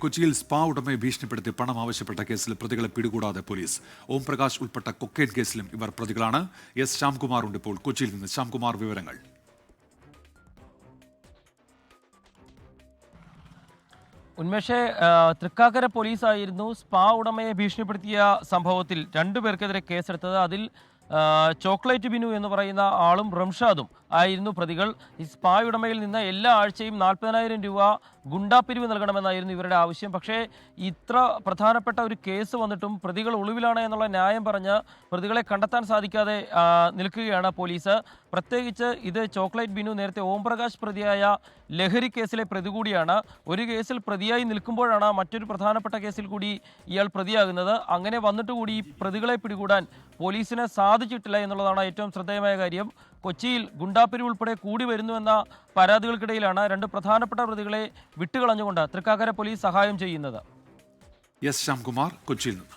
കൊച്ചിയിൽ സ്പാ ഉടമയെ ഭീഷണിപ്പെടുത്തി പണം ആവശ്യപ്പെട്ട കേസിൽ പ്രതികളെ പിടികൂടാതെ പോലീസ്. ഓംപ്രകാശ് ഉൾപ്പെട്ട കൊക്കൈൻ കേസിലും ഇവർ പ്രതികളാണ്. എസ് ശ്യാംകുമാർ ഉണ്ട് ഇപ്പോൾ കൊച്ചിയിൽ നിന്ന്. ശ്യാംകുമാർ, വിവരങ്ങൾ. ഉന്മേഷെ, തൃക്കാക്കര പോലീസായിരുന്നു സ്പാ ഉടമയെ ഭീഷണിപ്പെടുത്തിയ സംഭവത്തിൽ രണ്ടുപേർക്കെതിരെ കേസെടുത്തത്. അതിൽ ചോക്ലേറ്റ് ബിനു എന്ന് പറയുന്ന ആളും റംഷാദും ആയിരുന്നു പ്രതികൾ. ഈ സ്പാ ഉടമയിൽ നിന്ന് എല്ലാ ആഴ്ചയും 40,000 രൂപ ഗുണ്ടാപ്പിരിവ് നൽകണമെന്നായിരുന്നു ഇവരുടെ ആവശ്യം. പക്ഷേ ഇത്ര പ്രധാനപ്പെട്ട ഒരു കേസ് വന്നിട്ടും പ്രതികൾ ഒളിവിലാണ് എന്നുള്ള ന്യായം പറഞ്ഞ് പ്രതികളെ കണ്ടെത്താൻ സാധിക്കാതെ നിൽക്കുകയാണ് പോലീസ്. പ്രത്യേകിച്ച് ഇത് ചോക്ലേറ്റ് ബിനു നേരത്തെ ഓംപ്രകാശ് പ്രതിയായ ലഹരി കേസിലെ പ്രതി കൂടിയാണ്. ഒരു കേസിൽ പ്രതിയായി നിൽക്കുമ്പോഴാണ് മറ്റൊരു പ്രധാനപ്പെട്ട കേസിൽ കൂടി ഇയാൾ പ്രതിയാകുന്നത്. അങ്ങനെ വന്നിട്ട് കൂടി ഈ പ്രതികളെ പിടികൂടാൻ പോലീസിന് സാധിച്ചിട്ടില്ല എന്നുള്ളതാണ് ഏറ്റവും ശ്രദ്ധേയമായ കാര്യം. കൊച്ചിയിൽ ഗുണ്ടാപ്പിരിവ് ഉൾപ്പെടെ കൂടി വരുന്നുവെന്ന പരാതികൾക്കിടയിലാണ് രണ്ട് പ്രധാനപ്പെട്ട പ്രതികളെ വിട്ടുകളഞ്ഞുകൊണ്ട് തൃക്കാക്കര പോലീസ് സഹായം ചെയ്യുന്നത്. എസ് ശ്യാംകുമാർ, കൊച്ചിയിൽ നിന്ന്.